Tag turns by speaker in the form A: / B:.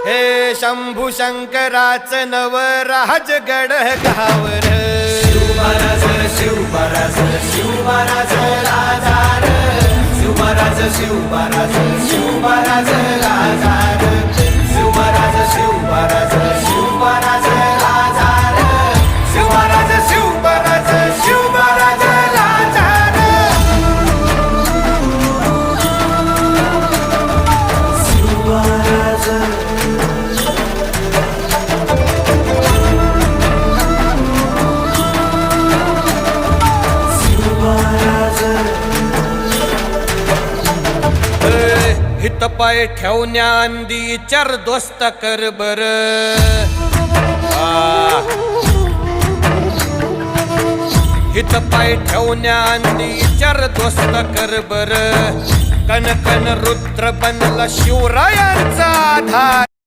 A: हे शंभू शंकराचं नवराज गड गावर
B: शिवमहाराज शिवमहाराज शिवमहाराज राजार शिवमहाराज शिवमहाराज शिवमहाराज राजार शिवमहाराज शिवमहाराज शिवमहाराज राजार शिवमहाराज शिवमहाराज शिवमहाराज राजार शिवमहाराज
A: हित पाय ठेवण्या अंदी चर दोस्त कर बर हित पाय ठेवण्या अंदी चर दोस्त कर बर कन कन रुद्र बनला शिवरायांचा आधार